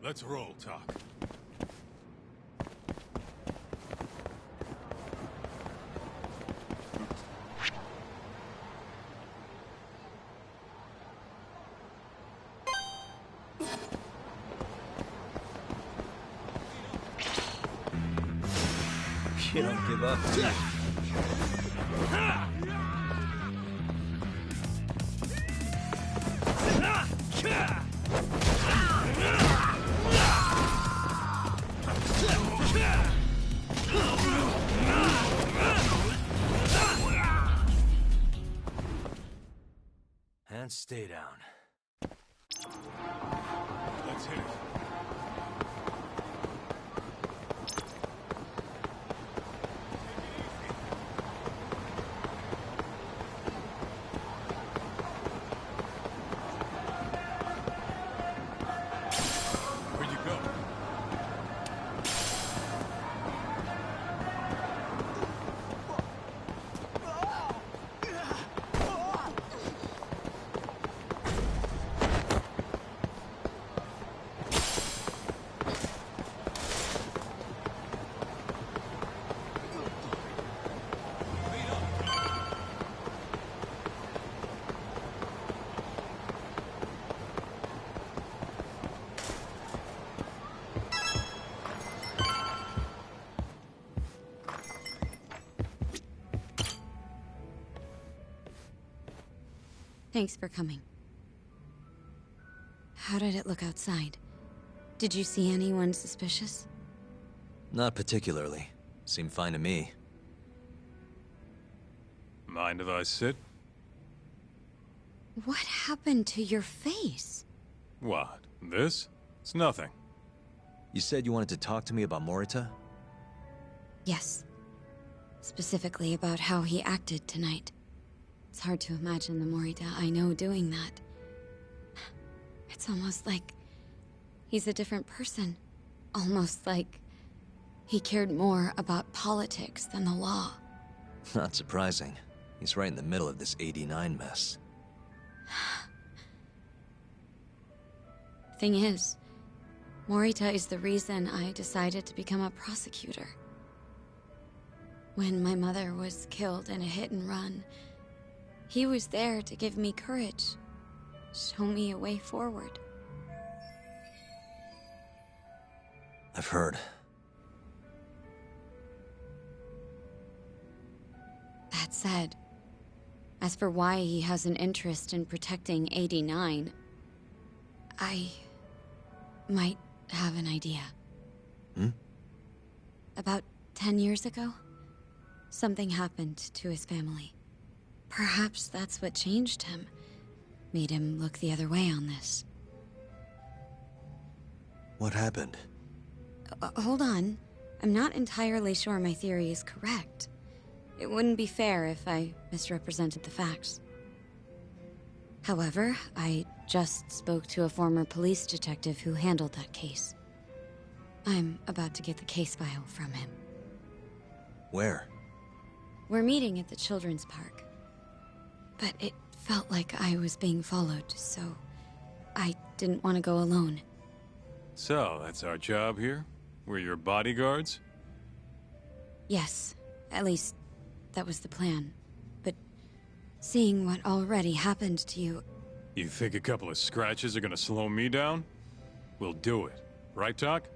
Let's roll, Talk. You don't give up. And stay down. Let's hit it. Where'd you go? Thanks for coming. How did it look outside? Did you see anyone suspicious? Not particularly. Seemed fine to me. Mind if I sit? What happened to your face? What? This? It's nothing. You said you wanted to talk to me about Morita? Yes. Specifically about how he acted tonight. It's hard to imagine the Morita I know doing that. It's almost like he's a different person. Almost like he cared more about politics than the law. Not surprising. He's right in the middle of this 89 mess. Thing is, Morita is the reason I decided to become a prosecutor. When my mother was killed in a hit and run, he was there to give me courage, show me a way forward. I've heard. That said, as for why he has an interest in protecting 89, I might have an idea. About 10 years ago, something happened to his family. Perhaps that's what changed him, made him look the other way on this. What happened? Hold on. I'm not entirely sure my theory is correct. It wouldn't be fair if I misrepresented the facts. However, I just spoke to a former police detective who handled that case. I'm about to get the case file from him. Where? We're meeting at the children's park. But it felt like I was being followed, so I didn't want to go alone. So, that's our job here? We're your bodyguards? Yes, at least that was the plan. But seeing what already happened to you... You think a couple of scratches are gonna slow me down? We'll do it. Right, Talk?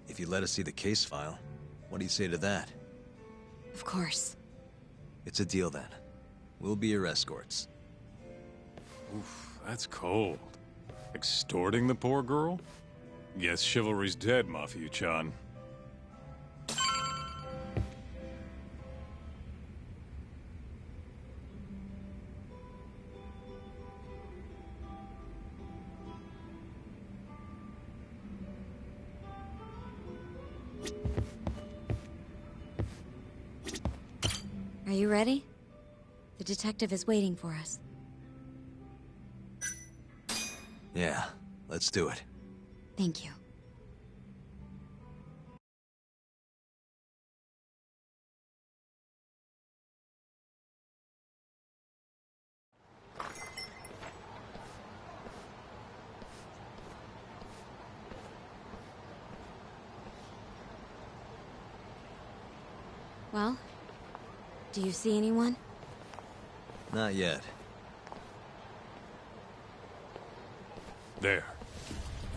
If you let us see the case file, what do you say to that? Of course. It's a deal then. We'll be your escorts. Oof, that's cold. Extorting the poor girl? Guess chivalry's dead, Mafia-chan. Are you ready? The detective is waiting for us. Yeah, let's do it. Thank you. Well, do you see anyone? Not yet. There.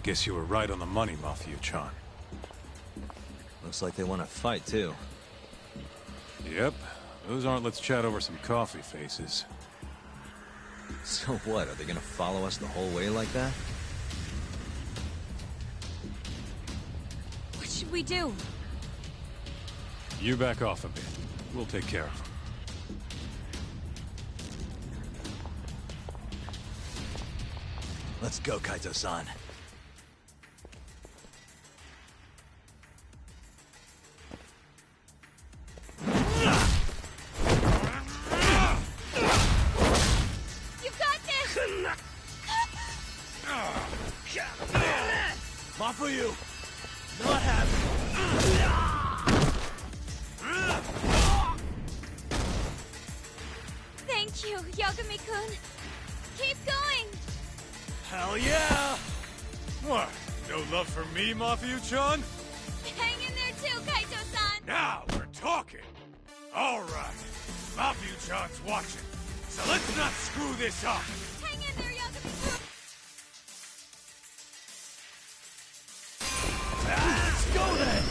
Guess you were right on the money, Mafia-chan. Looks like they want to fight, too. Yep. Those aren't let's chat over some coffee faces. So what, are they gonna follow us the whole way like that? What should we do? You back off a bit. We'll take care of them. Let's go, Kaito-san. Not for you. Not happening. Thank you, Yagami-kun. Keep going. Hell yeah! What? No love for me, Mafia-chan? Hang in there too, Kaito-san. Now we're talking. All right. Mafia-chan's watching. So let's not screw this up. Hang in there, Yagami-kun. Let's go then!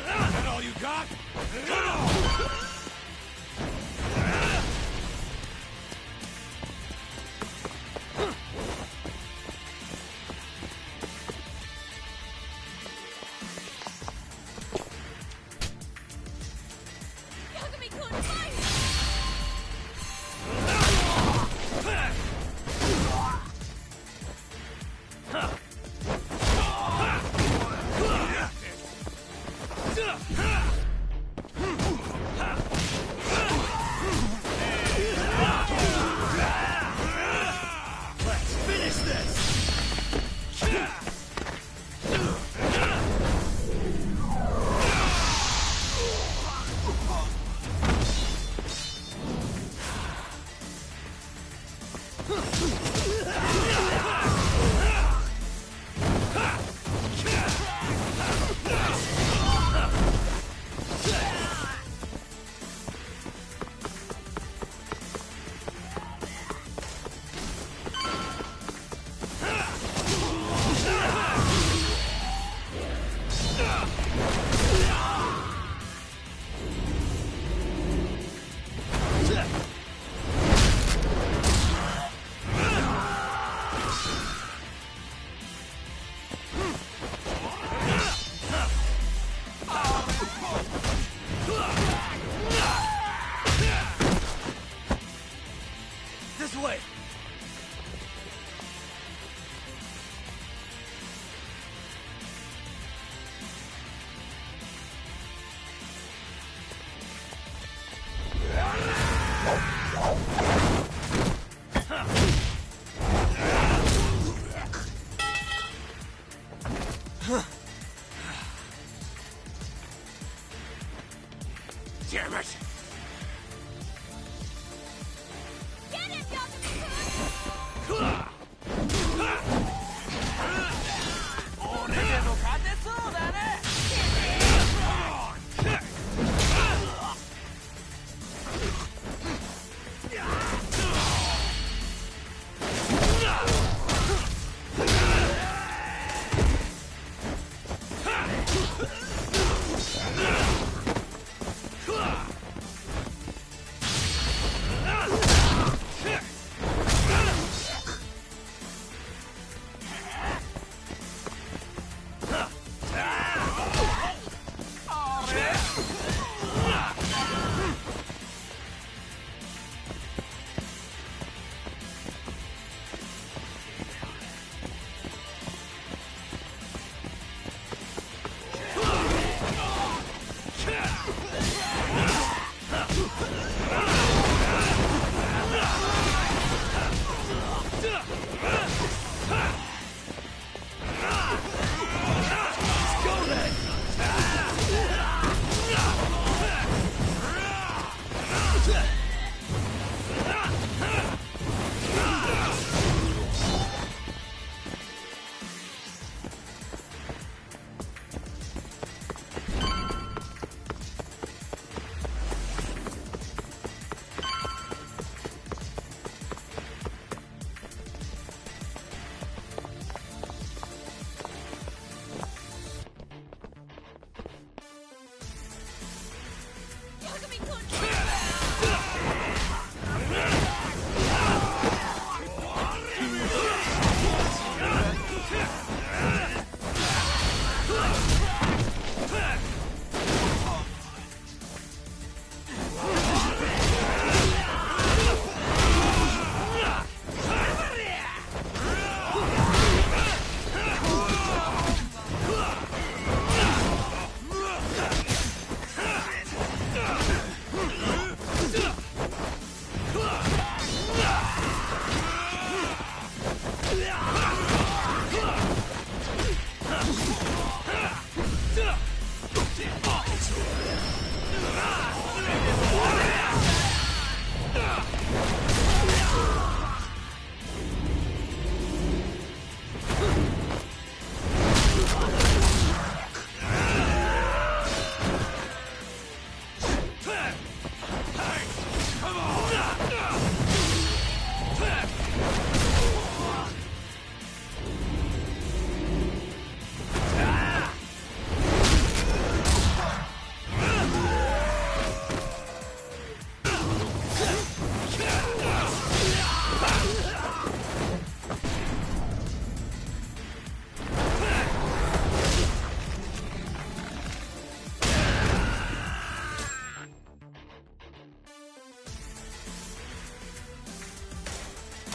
That all you got? Come on! Yagami-kun, fire! Let's finish this! This way! Damn it! Get him, Yagami-kun!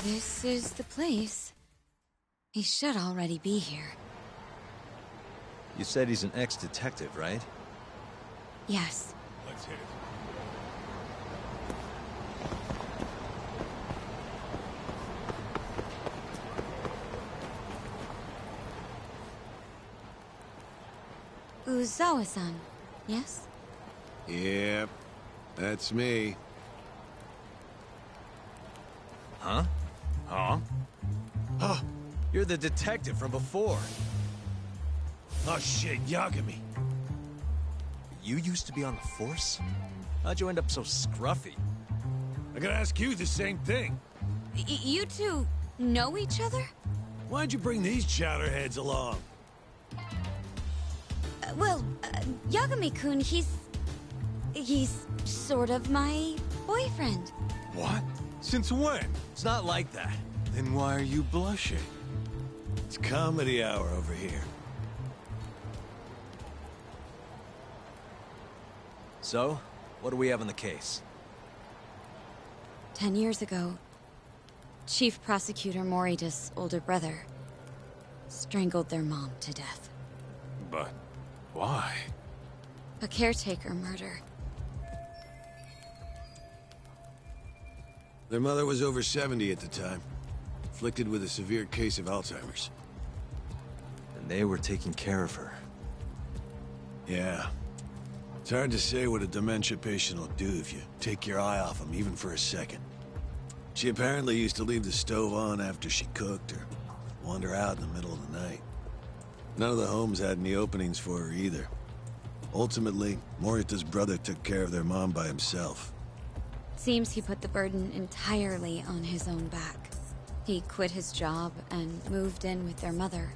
This is the place. He should already be here. You said he's an ex-detective, right? Yes. Let's hit it. Uzawa-san, yes? Yep, that's me. Huh? Huh? Huh? You're the detective from before. Oh shit, Yagami. You used to be on the force? How'd you end up so scruffy? I gotta ask you the same thing. You two know each other? Why'd you bring these chowderheads along? Yagami-kun, he's sort of my boyfriend. What? Since when? It's not like that. Then why are you blushing? It's comedy hour over here. So, what do we have on the case? 10 years ago, Chief Prosecutor Morita's older brother strangled their mom to death. But why? A caretaker murder. Their mother was over 70 at the time, afflicted with a severe case of Alzheimer's. And they were taking care of her. Yeah. It's hard to say what a dementia patient will do if you take your eye off them, even for a second. She apparently used to leave the stove on after she cooked, or wander out in the middle of the night. None of the homes had any openings for her either. Ultimately, Morita's brother took care of their mom by himself. Seems he put the burden entirely on his own back. He quit his job and moved in with their mother,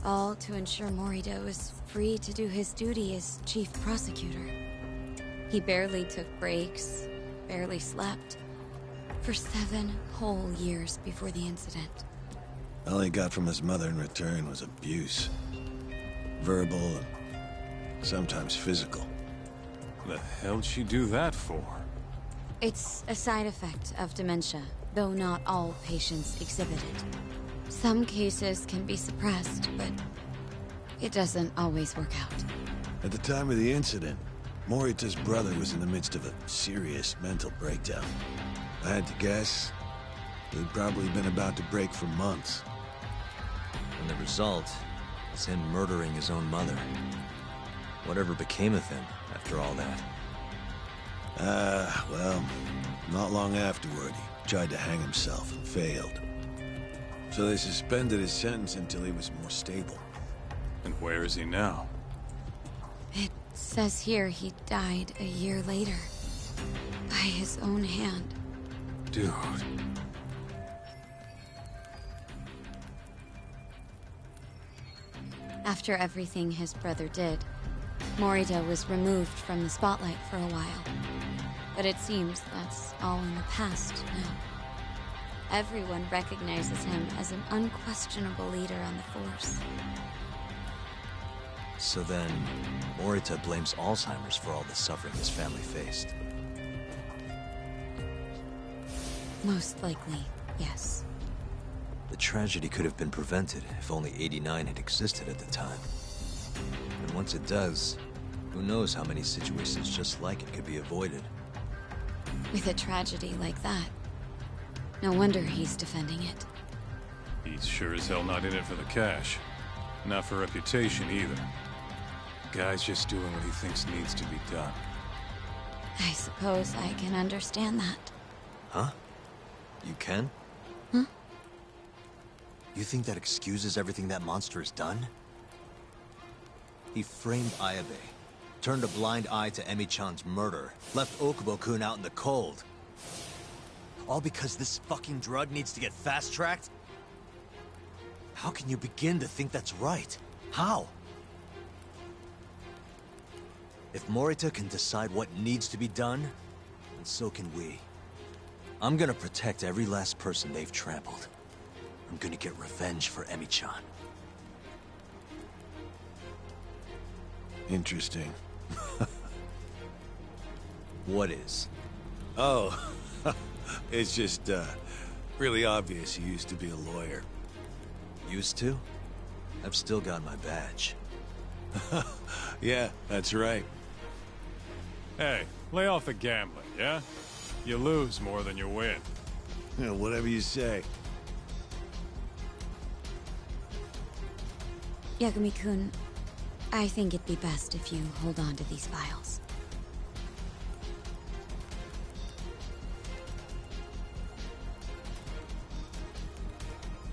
all to ensure Morita was free to do his duty as chief prosecutor. He barely took breaks, barely slept, for 7 whole years before the incident. All he got from his mother in return was abuse. Verbal and sometimes physical. The hell'd she do that for? It's a side effect of dementia, though not all patients exhibit it. Some cases can be suppressed, but it doesn't always work out. At the time of the incident, Morita's brother was in the midst of a serious mental breakdown. I had to guess, he'd probably been about to break for months. And the result is him murdering his own mother. Whatever became of him after all that? Well, not long afterward, he tried to hang himself and failed. So they suspended his sentence until he was more stable. And where is he now? It says here he died a year later. By his own hand. Dude. After everything his brother did, Morita was removed from the spotlight for a while. But it seems that's all in the past now. Everyone recognizes him as an unquestionable leader on the Force. So then, Morita blames Alzheimer's for all the suffering his family faced. Most likely, yes. The tragedy could have been prevented if only 89 had existed at the time. And once it does, who knows how many situations just like it could be avoided. With a tragedy like that, no wonder he's defending it. He's sure as hell not in it for the cash. Not for reputation, either. The guy's just doing what he thinks needs to be done. I suppose I can understand that. Huh? You can? Huh? You think that excuses everything that monster has done? He framed Ayabe, turned a blind eye to Emi-chan's murder, left Okubo-kun out in the cold. All because this fucking drug needs to get fast-tracked? How can you begin to think that's right? How? If Morita can decide what needs to be done, then so can we. I'm gonna protect every last person they've trampled. I'm gonna get revenge for Emi-chan. Interesting. What is? Oh, it's just, really obvious he used to be a lawyer. Used to? I've still got my badge. Yeah, that's right. Hey, lay off the gambling, yeah? You lose more than you win. Yeah, whatever you say. Yagami-kun, I think it'd be best if you hold on to these files.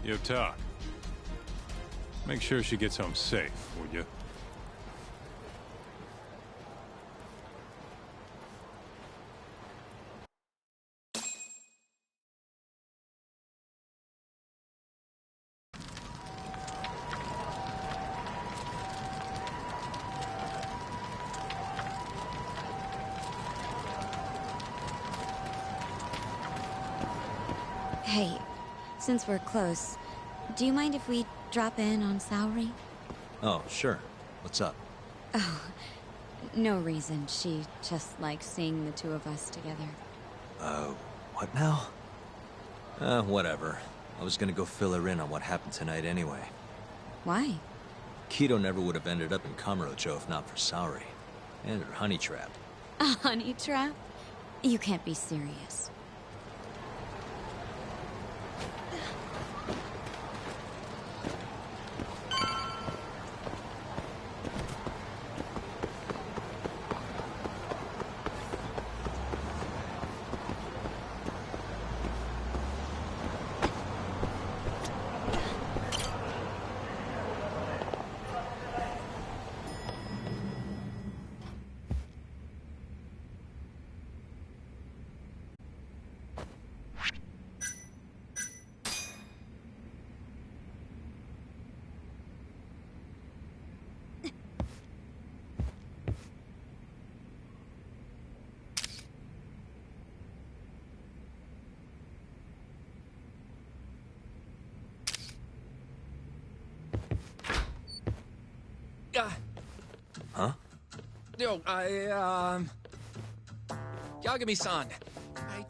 Yo, talk. Make sure she gets home safe, would you? Hey, since we're close, do you mind if we drop in on Saori? Oh, sure. What's up? Oh, no reason. She just likes seeing the two of us together. What now? Whatever. I was gonna go fill her in on what happened tonight anyway. Why? Kido never would have ended up in Kamurocho if not for Saori. And her honey trap. A honey trap? You can't be serious. Huh? Yo, Yagami-san.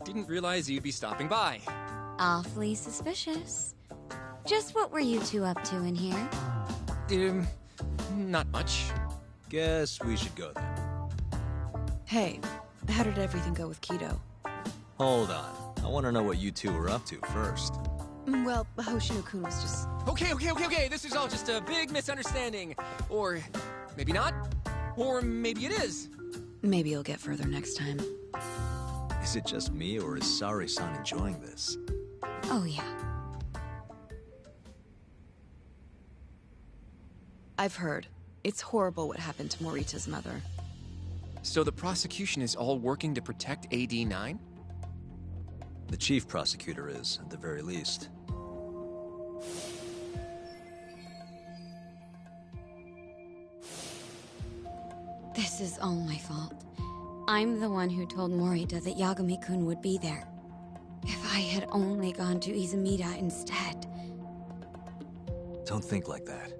Didn't realize you'd be stopping by. Awfully suspicious. Just what were you two up to in here? Not much. Guess we should go then. Hey, how did everything go with Keto? Hold on. I want to know what you two were up to first. Well, Hoshino-kun was just... Okay. This is all just a big misunderstanding. Or maybe not. Or maybe it is. Maybe you'll get further next time. Is it just me, or is Sari-san enjoying this? Oh, yeah. I've heard. It's horrible what happened to Morita's mother. So the prosecution is all working to protect AD-9? The chief prosecutor is, at the very least. This is all my fault. I'm the one who told Morita that Yagami-kun would be there. If I had only gone to Izumida instead. Don't think like that.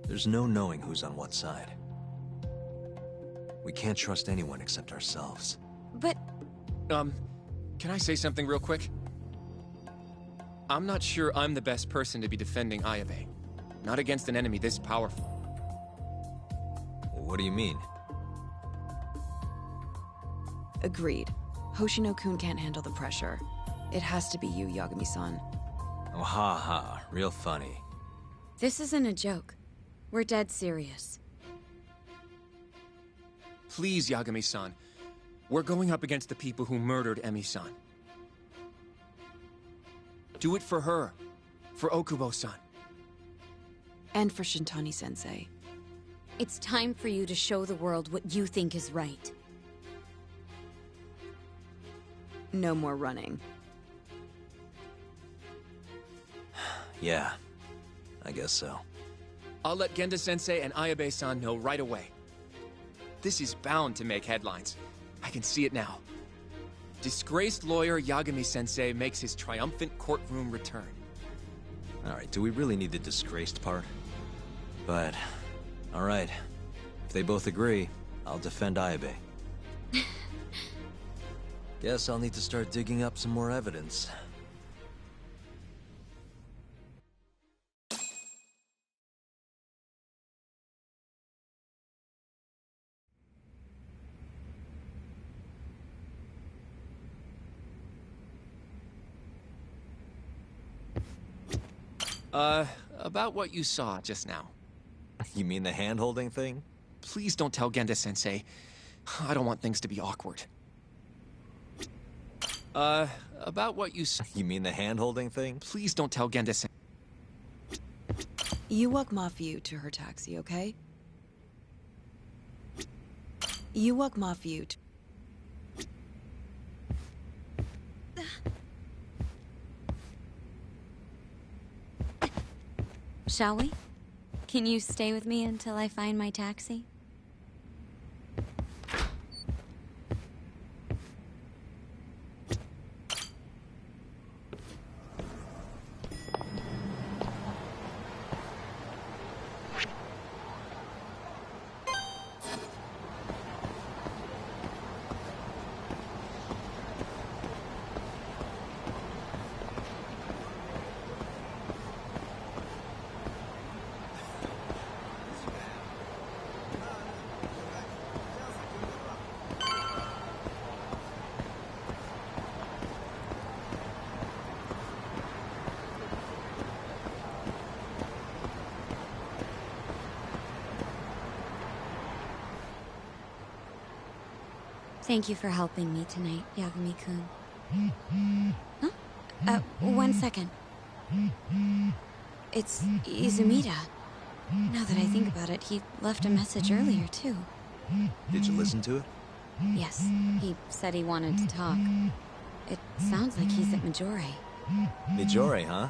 There's no knowing who's on what side. We can't trust anyone except ourselves. But... Can I say something real quick? I'm not sure I'm the best person to be defending Ayabe. Not against an enemy this powerful. What do you mean? Agreed. Hoshino-kun can't handle the pressure. It has to be you, Yagami-san. Oh, ha ha. Real funny. this isn't a joke. We're dead serious. Please, Yagami-san. We're going up against the people who murdered Emi-san. Do it for her. For Okubo-san. And for Shintani-sensei. It's time for you to show the world what you think is right. No more running. Yeah, I guess so. I'll let Genda-sensei and Ayabe-san know right away. This is bound to make headlines. I can see it now. Disgraced lawyer Yagami-sensei makes his triumphant courtroom return. Alright, do we really need the disgraced part? But, alright. If they both agree, I'll defend Ayabe. Guess I'll need to start digging up some more evidence. About what you saw just now. You mean the hand-holding thing? Please don't tell Genda-sensei. I don't want things to be awkward. About what you saw. You mean the hand-holding thing? Please don't tell Genda-sensei. You walk Mafiu to her taxi, okay? You walk Mafiu to... Shall we? Can you stay with me until I find my taxi? Thank you for helping me tonight, Yagami-kun. Huh? 1 second. It's Izumida. Now that I think about it, he left a message earlier, too. Did you listen to it? Yes, he said he wanted to talk. It sounds like he's at Majore. Majore, huh?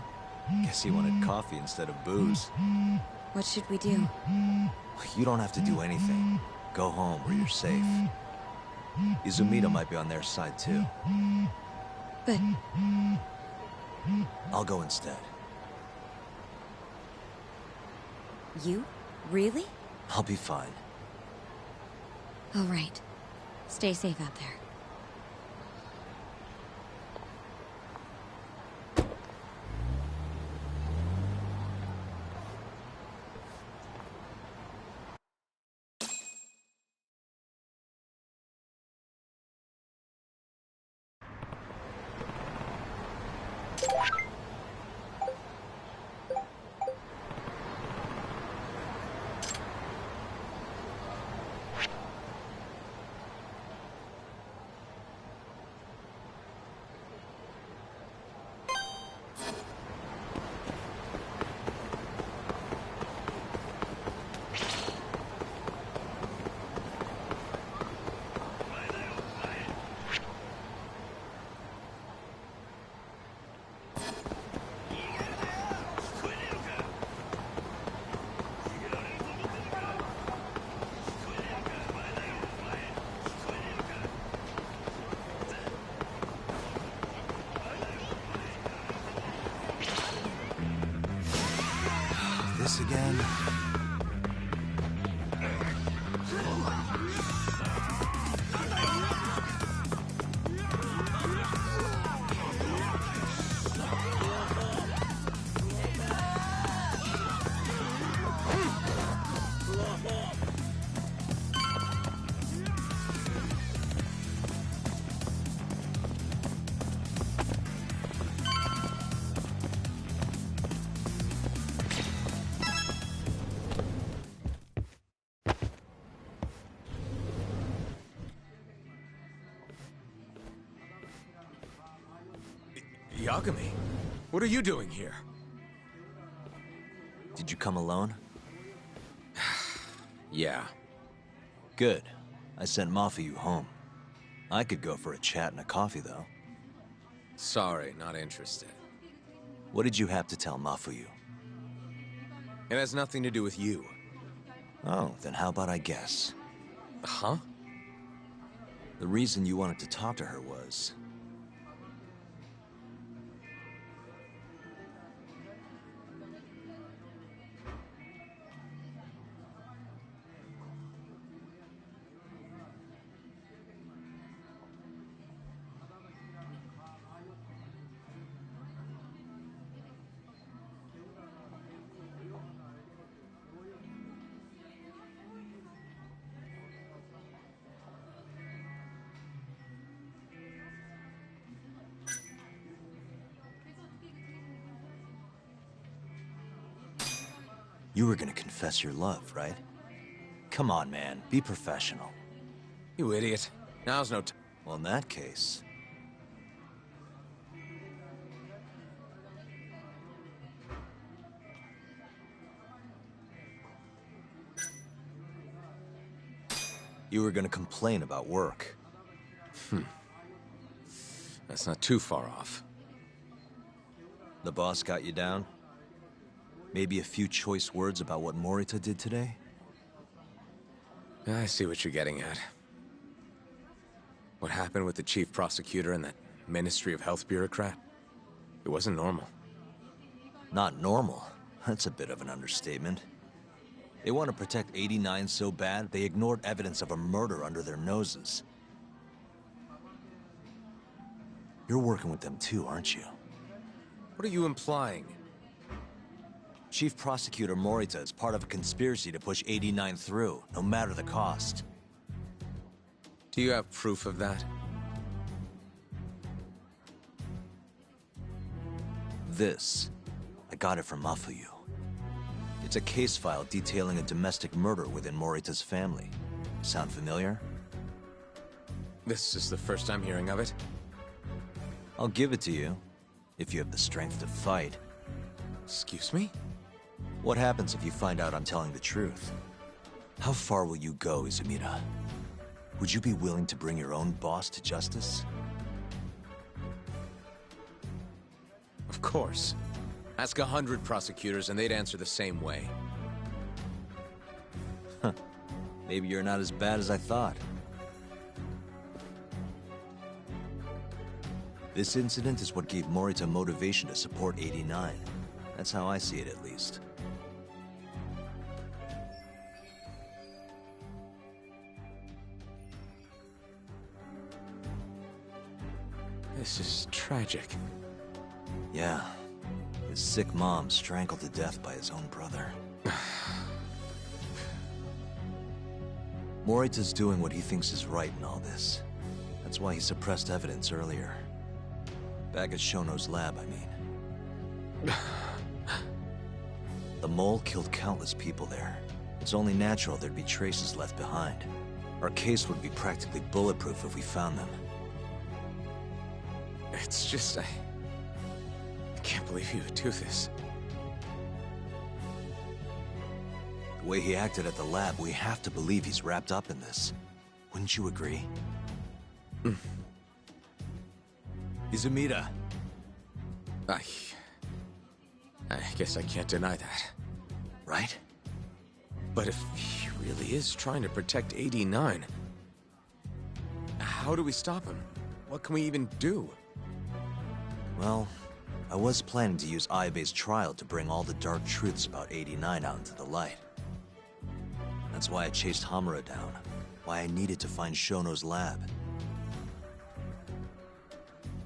Guess he wanted coffee instead of booze. What should we do? You don't have to do anything. Go home where you're safe. Izumida might be on their side, too. But... I'll go instead. You? Really? I'll be fine. All right. Stay safe out there. this again? Yagami, what are you doing here? Did you come alone? Yeah. Good. I sent Mafuyu home. I could go for a chat and a coffee, though. Sorry, not interested. What did you have to tell Mafuyu? It has nothing to do with you. Oh, then how about I guess? Huh? The reason you wanted to talk to her was... You were gonna confess your love, right? Come on, man. Be professional. You idiot. Now's no time. Well, in that case... You were gonna complain about work. That's not too far off. The boss got you down? Maybe a few choice words about what Morita did today? I see what you're getting at. What happened with the chief prosecutor and that Ministry of Health bureaucrat? It wasn't normal. Not normal. That's a bit of an understatement. They want to protect 89 so bad, they ignored evidence of a murder under their noses. You're working with them too, aren't you? What are you implying? Chief Prosecutor Morita is part of a conspiracy to push 89 through, no matter the cost. Do you have proof of that? This. I got it from Mafuyu. It's a case file detailing a domestic murder within Morita's family. Sound familiar? This is the first I'm hearing of it. I'll give it to you, if you have the strength to fight. Excuse me? What happens if you find out I'm telling the truth? How far will you go, Izumida? Would you be willing to bring your own boss to justice? Of course. Ask 100 prosecutors and they'd answer the same way. Maybe you're not as bad as I thought. This incident is what gave Morita motivation to support 89. That's how I see it, at least. This is tragic. Yeah. His sick mom strangled to death by his own brother. Morita's doing what he thinks is right in all this. That's why he suppressed evidence earlier. Back at Shono's lab, I mean. The mole killed countless people there. It's only natural there'd be traces left behind. Our case would be practically bulletproof if we found them. It's just, I can't believe you would do this. The way he acted at the lab, we have to believe he's wrapped up in this. Wouldn't you agree? Izumida. I guess I can't deny that. Right? But if he really is trying to protect 89, how do we stop him? What can we even do? Well, I was planning to use Ayabe's trial to bring all the dark truths about 89 out into the light. That's why I chased Hamura down, why I needed to find Shono's lab.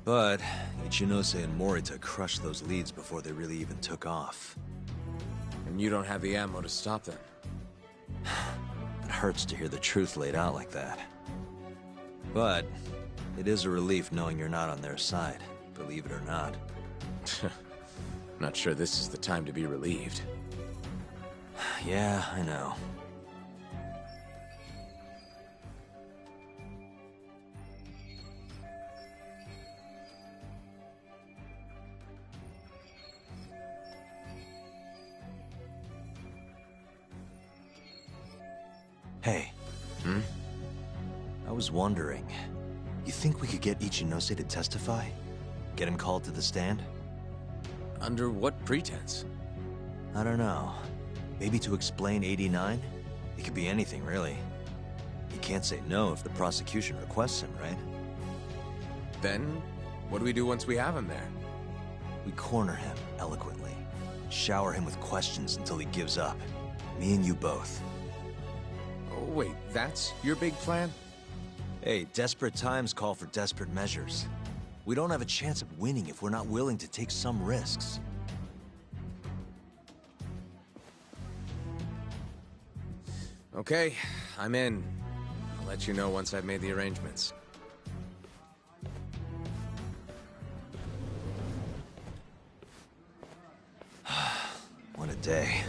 But Ichinose and Morita crushed those leads before they really even took off. And you don't have the ammo to stop them. It hurts to hear the truth laid out like that. But it is a relief knowing you're not on their side, believe it or not. Not sure this is the time to be relieved. Yeah, I know. Hey. I was wondering, you think we could get Ichinose to testify? Get him called to the stand? Under what pretense? I don't know. Maybe to explain 89? It could be anything, really. He can't say no if the prosecution requests him, right? Then, what do we do once we have him there? We corner him, eloquently. Shower him with questions until he gives up. Me and you both. Oh, wait, that's your big plan? Hey, desperate times call for desperate measures. We don't have a chance of winning if we're not willing to take some risks. Okay, I'm in. I'll let you know once I've made the arrangements. What a day.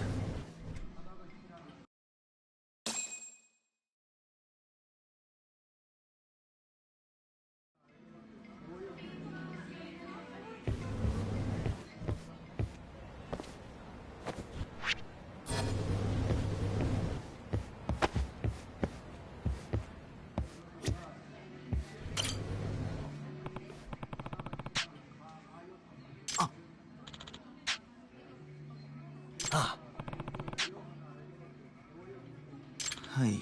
Ah. はい。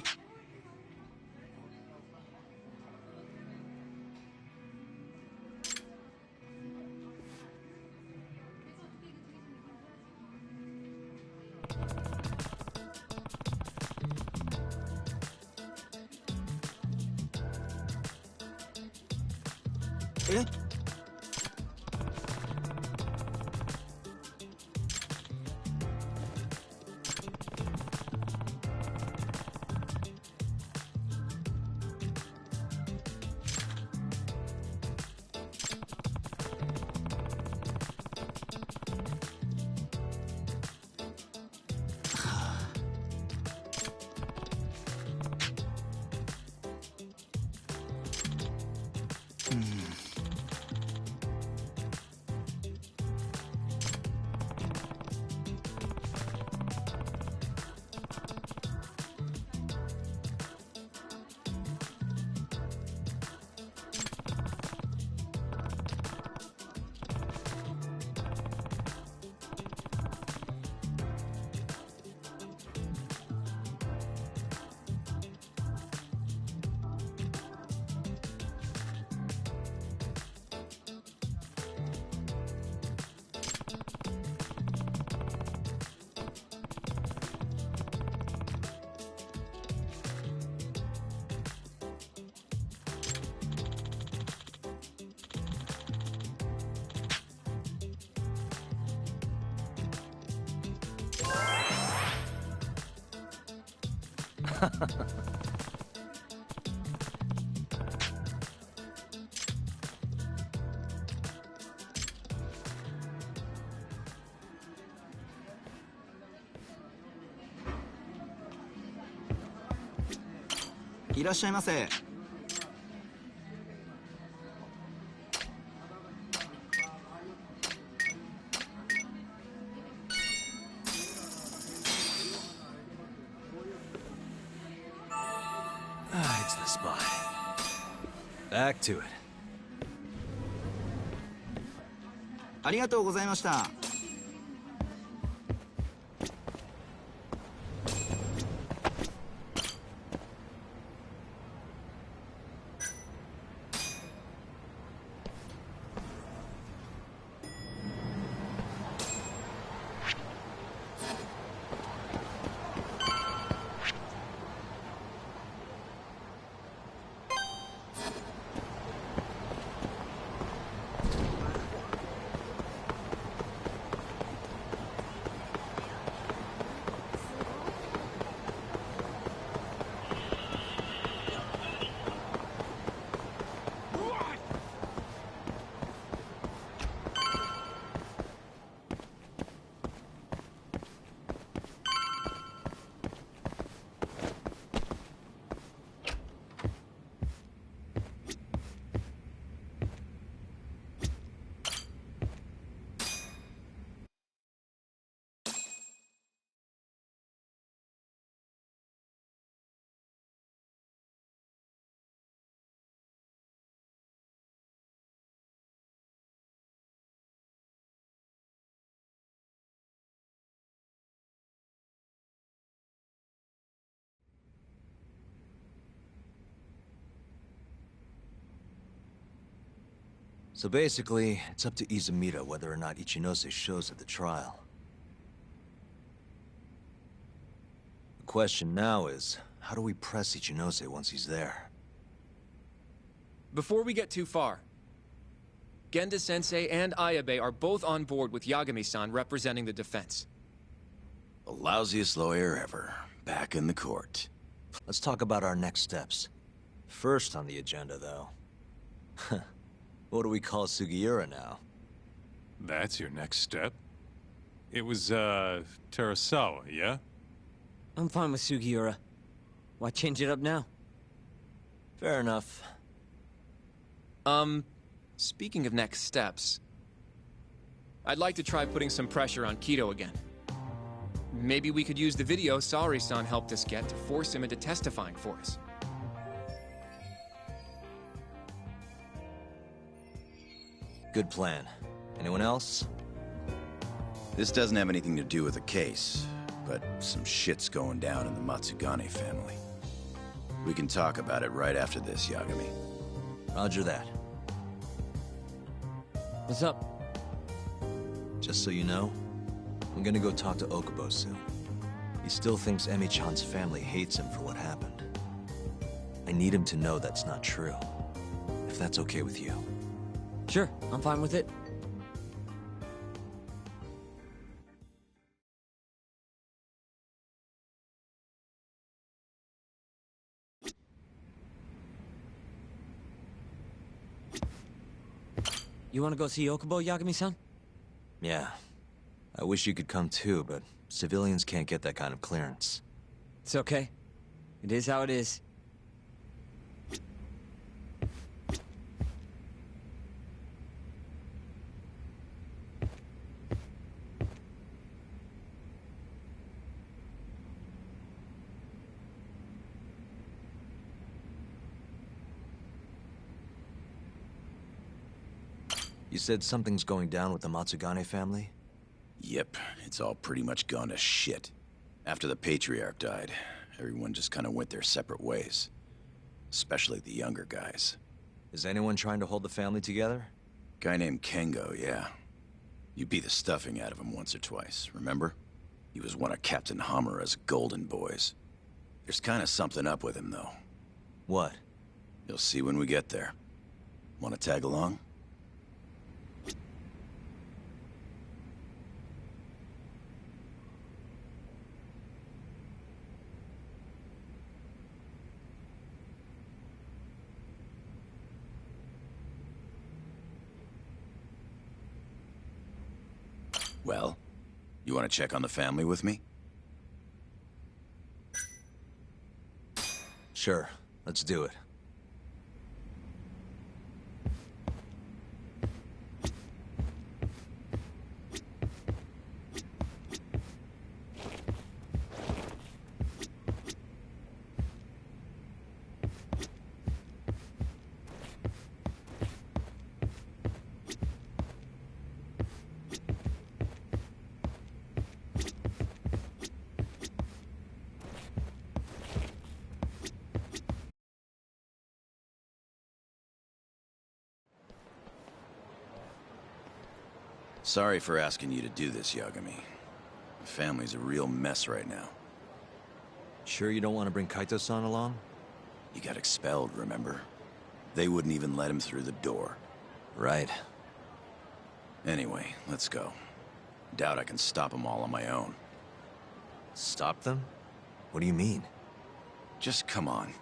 え？いらっしゃいませ。Ah, it's the spot. Back to it. ありがとうございました。So basically, it's up to Izumida whether or not Ichinose shows at the trial. The question now is, how do we press Ichinose once he's there? Before we get too far, Genda-sensei and Ayabe are both on board with Yagami-san representing the defense. The lousiest lawyer ever, back in the court. Let's talk about our next steps. First on the agenda, though. What do we call Sugiura now? That's your next step? It was, Terasawa, yeah? I'm fine with Sugiura. Why change it up now? Fair enough. Speaking of next steps, I'd like to try putting some pressure on Kido again. Maybe we could use the video Saori-san helped us get to force him into testifying for us. Good plan. Anyone else? This doesn't have anything to do with the case, but some shit's going down in the Matsugane family. We can talk about it right after this, Yagami. Roger that. What's up? Just so you know, I'm gonna go talk to Okubo soon. He still thinks Emi-chan's family hates him for what happened. I need him to know that's not true. If that's okay with you. Sure, I'm fine with it. You wanna go see Okubo, Yagami-san? Yeah. I wish you could come too, but civilians can't get that kind of clearance. It's okay. It is how it is. You said something's going down with the Matsugane family? Yep, it's all pretty much gone to shit. After the Patriarch died, everyone just kind of went their separate ways. Especially the younger guys. Is anyone trying to hold the family together? Guy named Kengo, yeah. You beat the stuffing out of him once or twice, remember? He was one of Captain Hamura's golden boys. There's kind of something up with him, though. What? You'll see when we get there. Want to tag along? Well, you want to check on the family with me? Sure, let's do it. Sorry for asking you to do this, Yagami. The family's a real mess right now. Sure you don't want to bring Kaito-san along? He got expelled, remember? They wouldn't even let him through the door. Right. Anyway, let's go. Doubt I can stop them all on my own. Stop them? What do you mean? Just come on.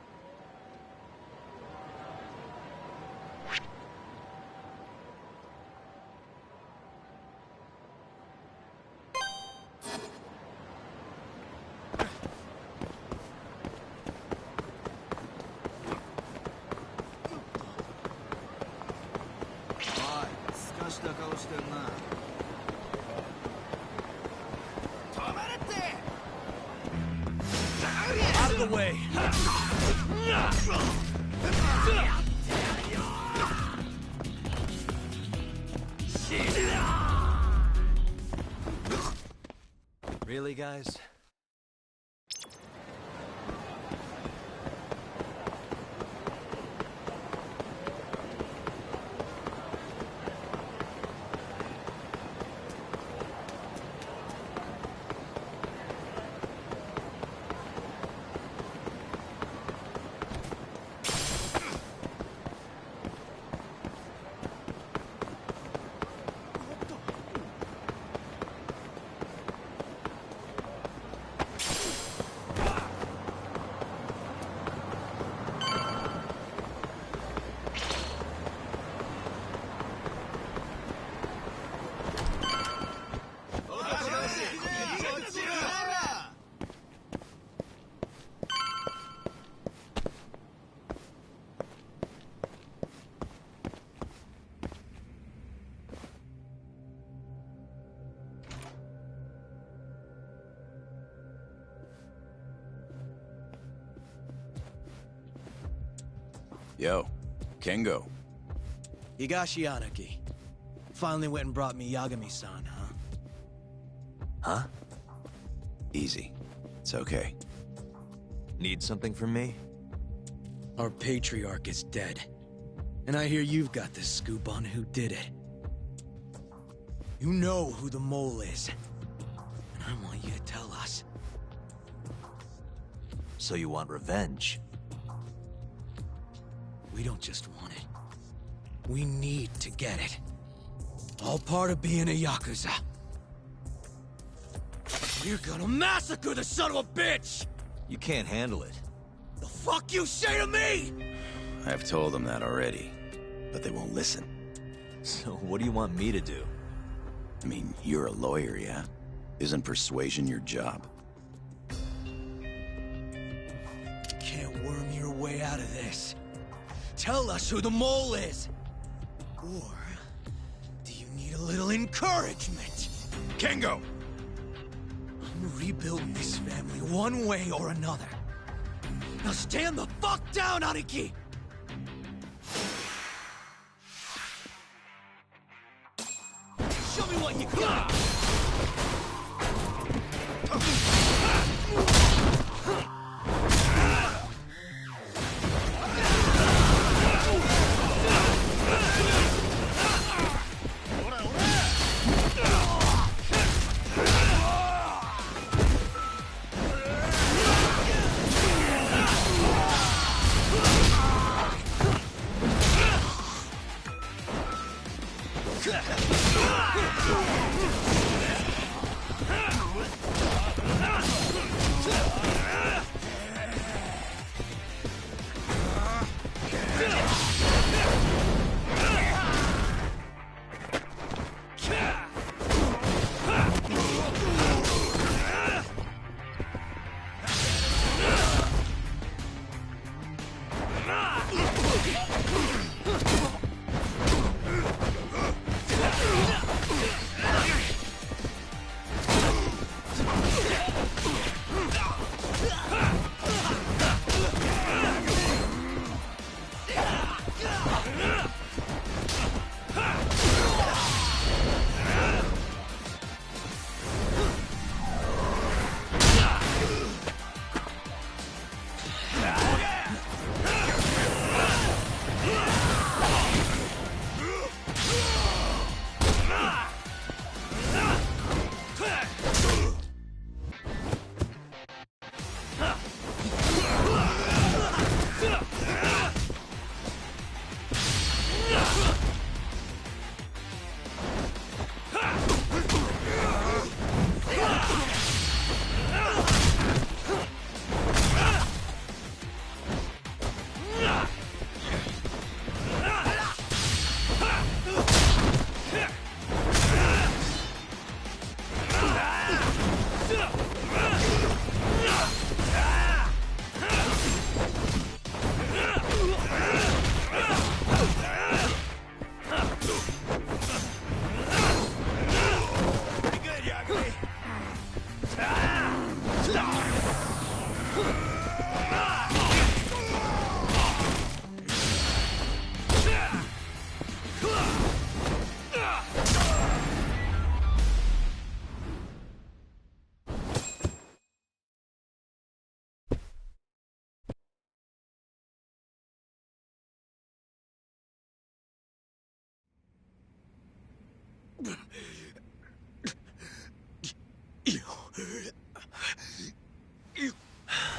Out of the way! Really, guys? Yo, Kengo. Higashi Anaki. Finally went and brought me Yagami-san, huh? Huh? Easy. It's okay. Need something from me? Our patriarch is dead. And I hear you've got the scoop on who did it. You know who the mole is. And I want you to tell us. So you want revenge? We don't just want it. We need to get it. All part of being a Yakuza. We're gonna massacre the son of a bitch! You can't handle it. The fuck you say to me?! I've told them that already, but they won't listen. So what do you want me to do? I mean, you're a lawyer, yeah? Isn't persuasion your job? Can't worm your way out of this. Tell us who the mole is! Or do you need a little encouragement? Kengo! I'm rebuilding this family one way or another. Now stand the fuck down, Aniki! Show me what you got!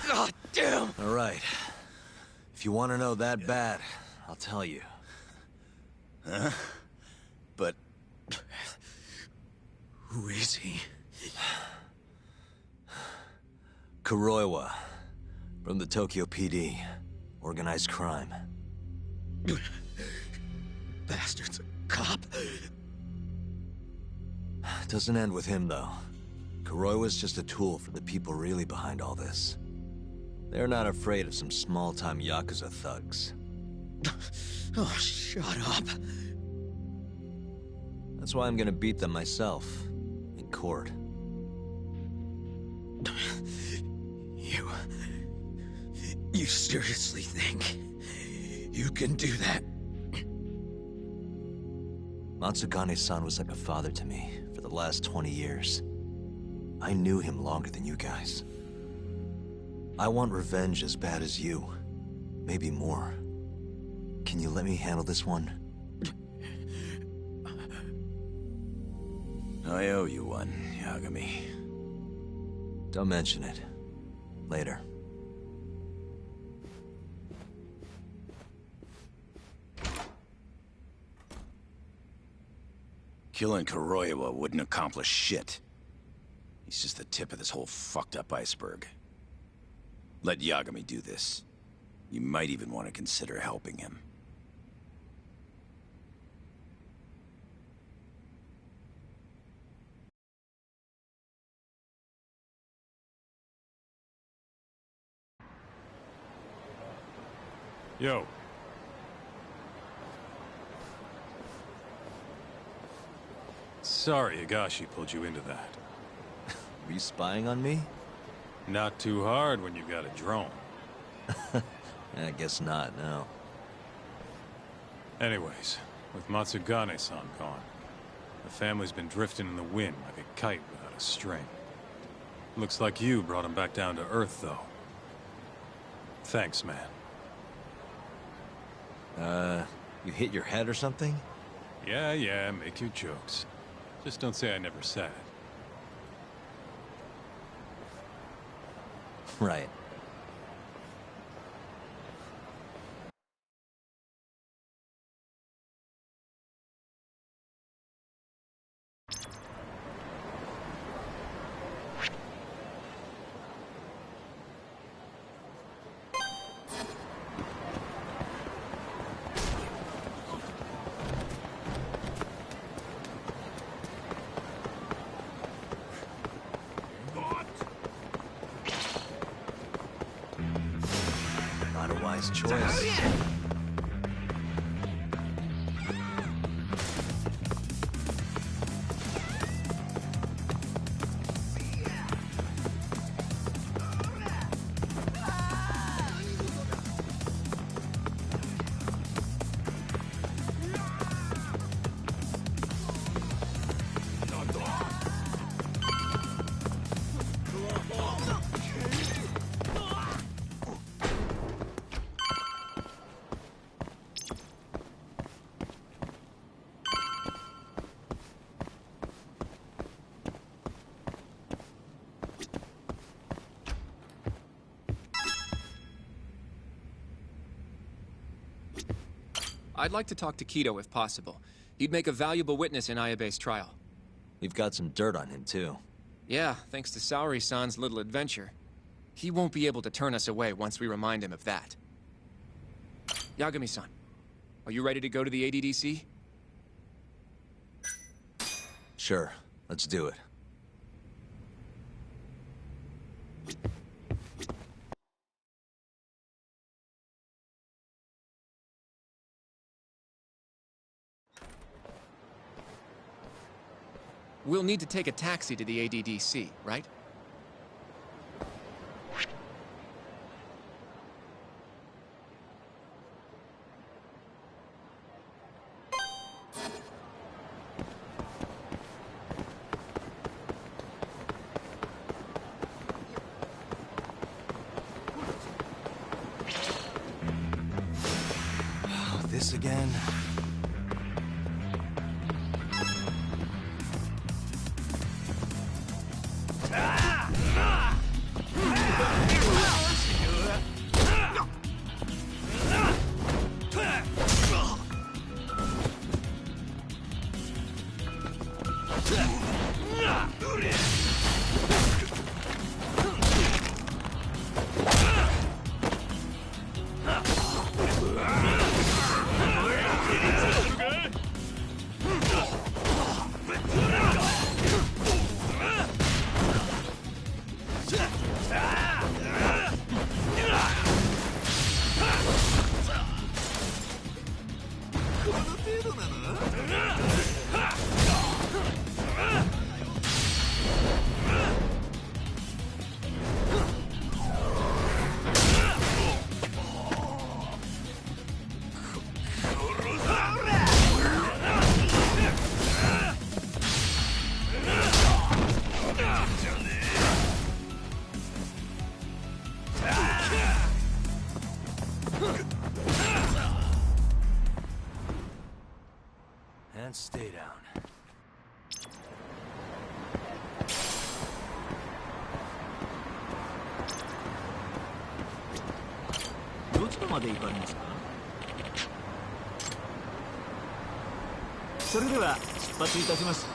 God damn! All right. If you want to know that bad, I'll tell you. Huh? But... Who is he? Kuroiwa, from the Tokyo PD. Organized crime. Bastard's a cop. Doesn't end with him, though. Kuroiwa's just a tool for the people really behind all this. They're not afraid of some small-time Yakuza thugs. Oh, shut up. That's why I'm gonna beat them myself. In court. You seriously think You can do that. Matsugane-san was like a father to me for the last 20 years. I knew him longer than you guys. I want revenge as bad as you. Maybe more. Can you let me handle this one? I owe you one, Yagami. Don't mention it. Later. Killing Kuroiwa wouldn't accomplish shit. He's just the tip of this whole fucked up iceberg. Let Yagami do this. You might even want to consider helping him. Yo. Sorry Higashi pulled you into that. Were you spying on me? Not too hard when you've got a drone. I guess not, no. Anyways, with Matsugane-san gone, the family's been drifting in the wind like a kite without a string. Looks like you brought him back down to Earth, though. Thanks, man. You hit your head or something? Yeah, make your jokes. Just don't say I never said it. Right. Not a wise choice. I'd like to talk to Kido if possible. He'd make a valuable witness in Ayabe's trial. We've got some dirt on him, too. Yeah, thanks to Saori-san's little adventure. He won't be able to turn us away once we remind him of that. Yagami-san, are you ready to go to the ADDC? Sure, let's do it. We'll need to take a taxi to the ADDC, right? This again? まで行かれますか？それでは出発いたします。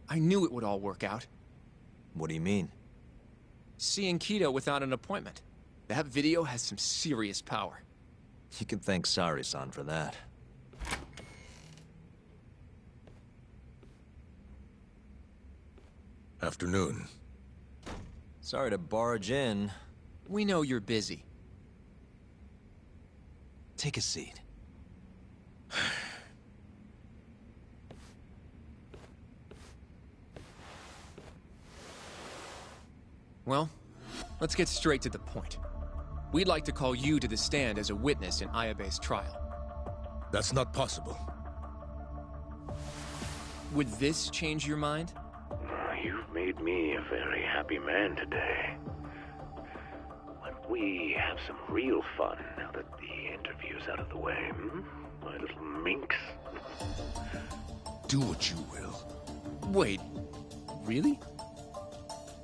I knew it would all work out. What do you mean? Seeing Kido without an appointment. That video has some serious power. You can thank Sari-san for that. Afternoon. Sorry to barge in. We know you're busy. Take a seat. Well, let's get straight to the point. We'd like to call you to the stand as a witness in Ayabe's trial. That's not possible. Would this change your mind? You've made me a very happy man today. Why don't we have some real fun now that the interview's out of the way, my little minx? Do what you will. Wait, really?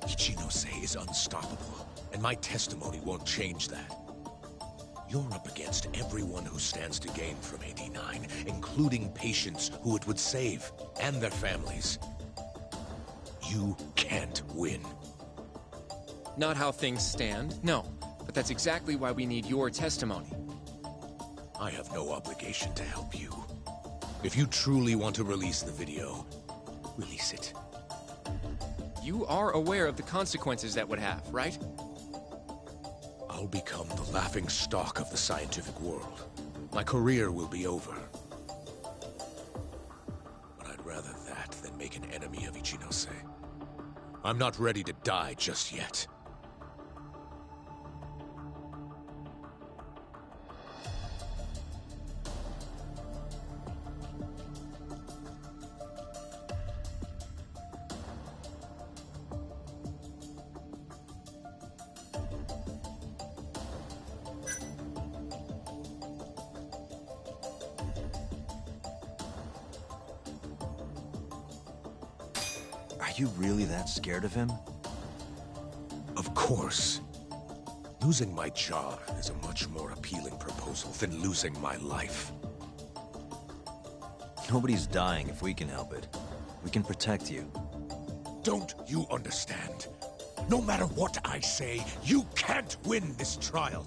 Ichinose is unstoppable, and my testimony won't change that. You're up against everyone who stands to gain from 89, including patients who it would save, and their families. You can't win. Not how things stand, no. But that's exactly why we need your testimony. I have no obligation to help you. If you truly want to release the video, release it. You are aware of the consequences that would have, right? I'll become the laughing stock of the scientific world. My career will be over. But I'd rather that than make an enemy of Ichinose. I'm not ready to die just yet. Are you really that scared of him? Of course. Losing my job is a much more appealing proposal than losing my life. Nobody's dying if we can help it. We can protect you. Don't you understand? No matter what I say, you can't win this trial.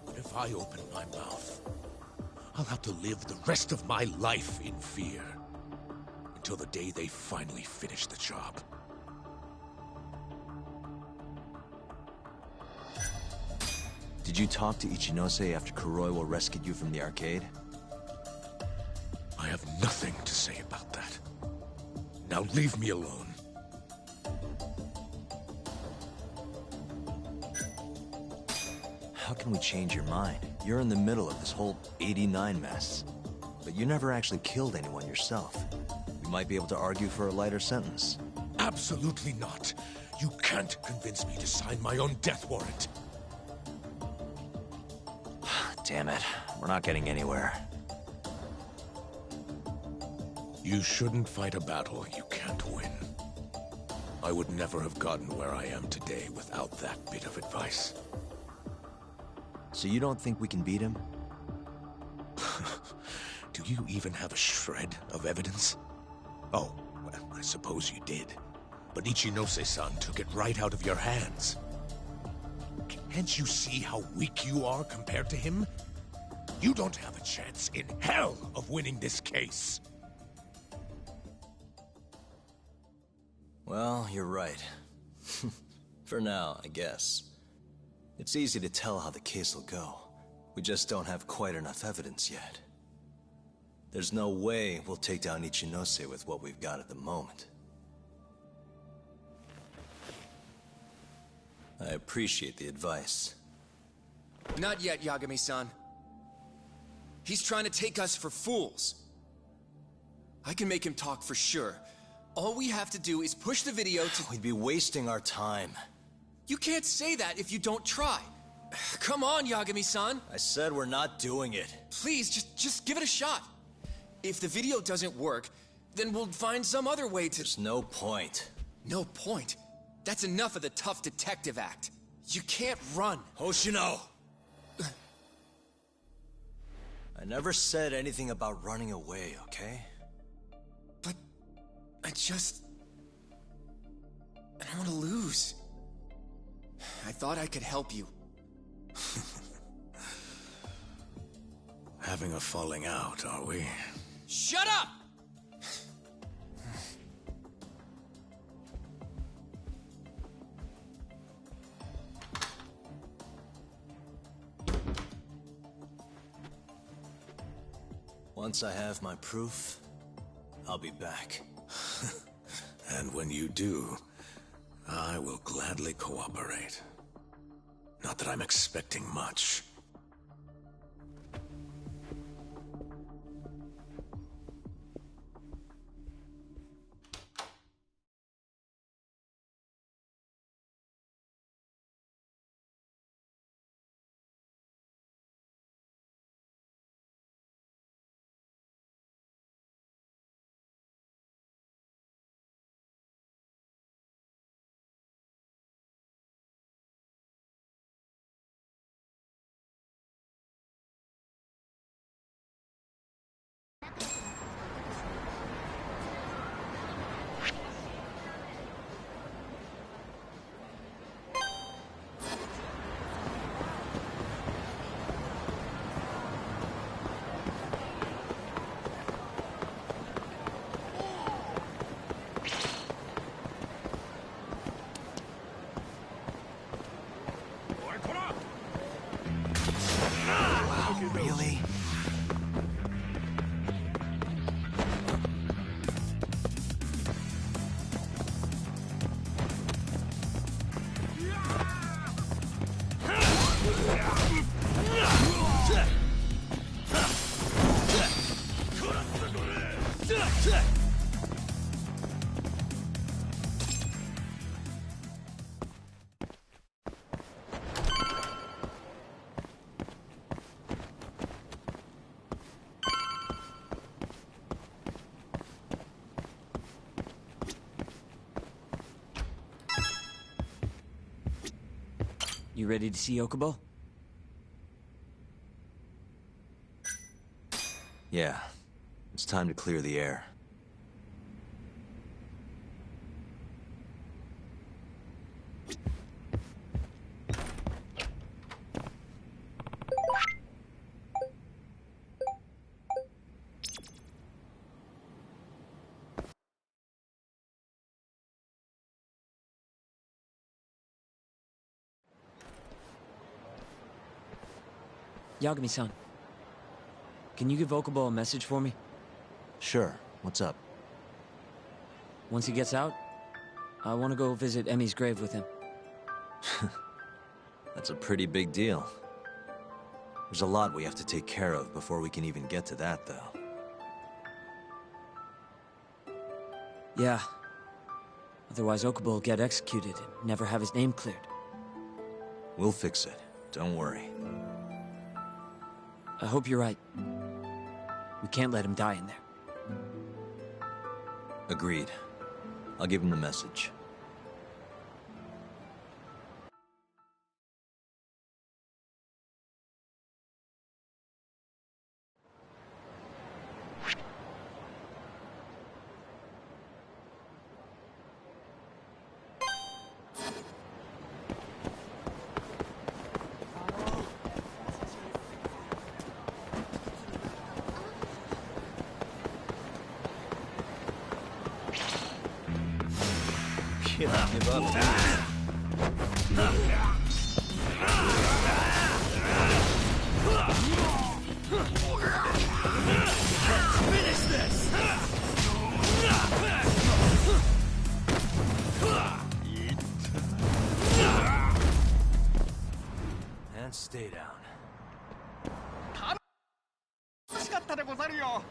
But if I open my mouth, I'll have to live the rest of my life in fear. Until the day they finally finish the job. Did you talk to Ichinose after Kuroiwa rescued you from the arcade? I have nothing to say about that. Now leave me alone. How can we change your mind? You're in the middle of this whole 89 mess. But you never actually killed anyone yourself. We might be able to argue for a lighter sentence. Absolutely not. You can't convince me to sign my own death warrant. Damn it. We're not getting anywhere. You shouldn't fight a battle you can't win. I would never have gotten where I am today without that bit of advice. So you don't think we can beat him? Do you even have a shred of evidence? Oh, well, I suppose you did. But Ichinose-san took it right out of your hands. Can't you see how weak you are compared to him? You don't have a chance in hell of winning this case. Well, you're right. For now, I guess. It's easy to tell how the case will go. We just don't have quite enough evidence yet. There's no way we'll take down Ichinose with what we've got at the moment. I appreciate the advice. Not yet, Yagami-san. He's trying to take us for fools. I can make him talk for sure. All we have to do is push the video to... We'd be wasting our time. You can't say that if you don't try. Come on, Yagami-san. I said we're not doing it. Please, just give it a shot. If the video doesn't work, then we'll find some other way to... There's no point. No point? That's enough of the tough detective act. You can't run. Hoshino! I never said anything about running away, okay? But I don't want to lose. I thought I could help you. Having a falling out, are we? Shut up! Once I have my proof, I'll be back. And when you do, I will gladly cooperate. Not that I'm expecting much. Really? You ready to see Okubo? Yeah. It's time to clear the air. Yagami-san, can you give Okubo a message for me? Sure. What's up? Once he gets out, I want to go visit Emi's grave with him. That's a pretty big deal. There's a lot we have to take care of before we can even get to that, though. Yeah. Otherwise Okubo will get executed and never have his name cleared. We'll fix it. Don't worry. I hope you're right. We can't let him die in there. Agreed. I'll give him the message. You don't give up, do Finish this! And stay down. 楽しかったでござるよ。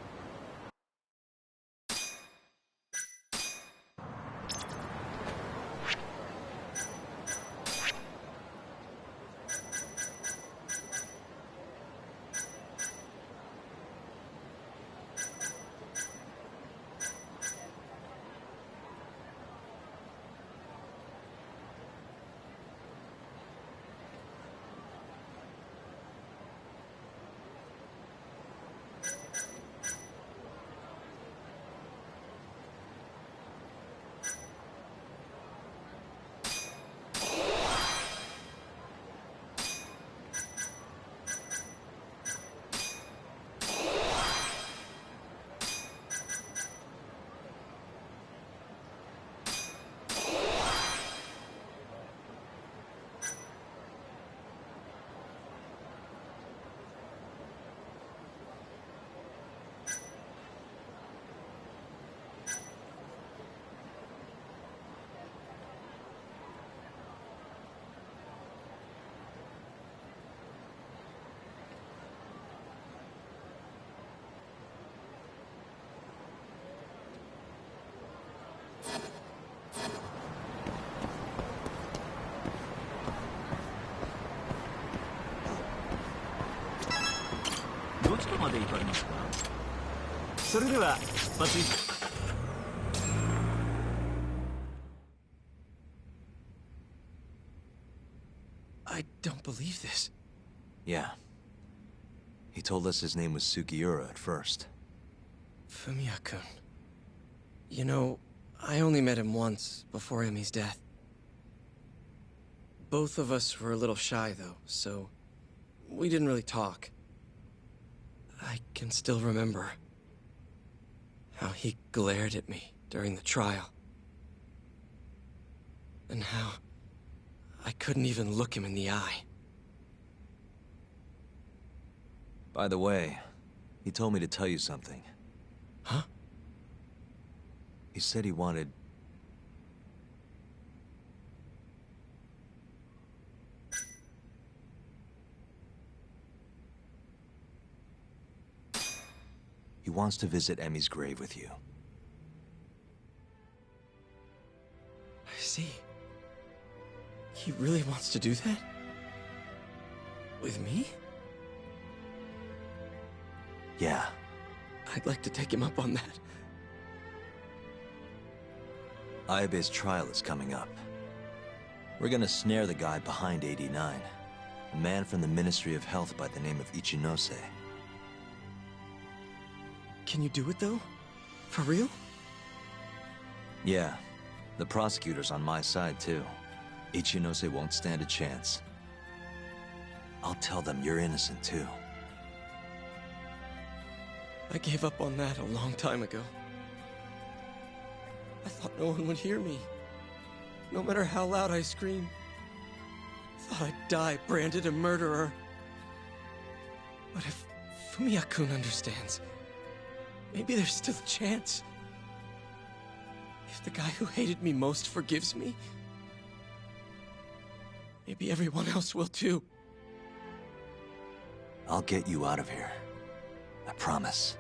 で行かれますか？それでは出発。I don't believe this. Yeah. He told us his name was Sugiura at first. Fumiya-kun. You know, I only met him once, before Emi's death. Both of us were a little shy, though, so we didn't really talk. I can still remember how he glared at me during the trial. And how I couldn't even look him in the eye. By the way, he told me to tell you something. Huh? He said he wanted... He wants to visit Emi's grave with you. I see. He really wants to do that? With me? Yeah. I'd like to take him up on that. Ayabe's trial is coming up. We're gonna snare the guy behind 89. A man from the Ministry of Health by the name of Ichinose. Can you do it, though? For real? Yeah. The prosecutor's on my side, too. Ichinose won't stand a chance. I'll tell them you're innocent, too. I gave up on that a long time ago. I thought no one would hear me. No matter how loud I screamed. Thought I'd die branded a murderer. But if Fumiya-kun understands, maybe there's still a chance. If the guy who hated me most forgives me, maybe everyone else will too. I'll get you out of here. I promise.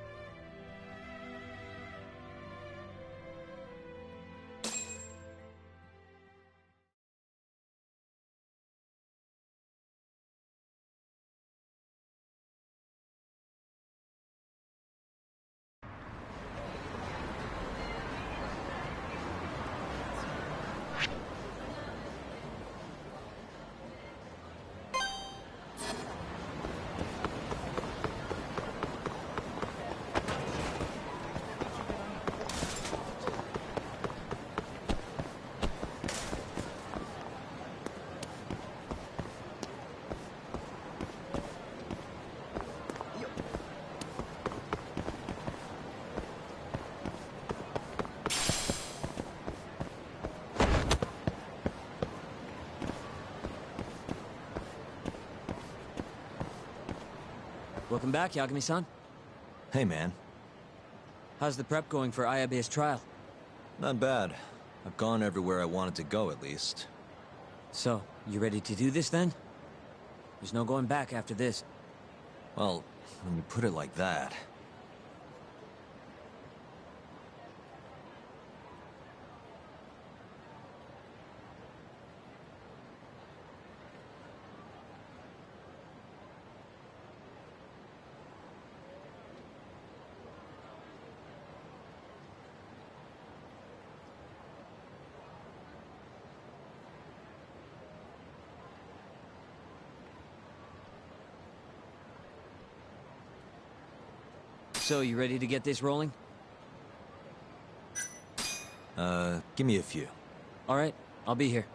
Welcome back, Yagami-san. Hey, man. How's the prep going for Ayabe's trial? Not bad. I've gone everywhere I wanted to go, at least. So, you ready to do this, then? There's no going back after this. Well, when you put it like that... So, you ready to get this rolling? Give me a few. Alright, I'll be here.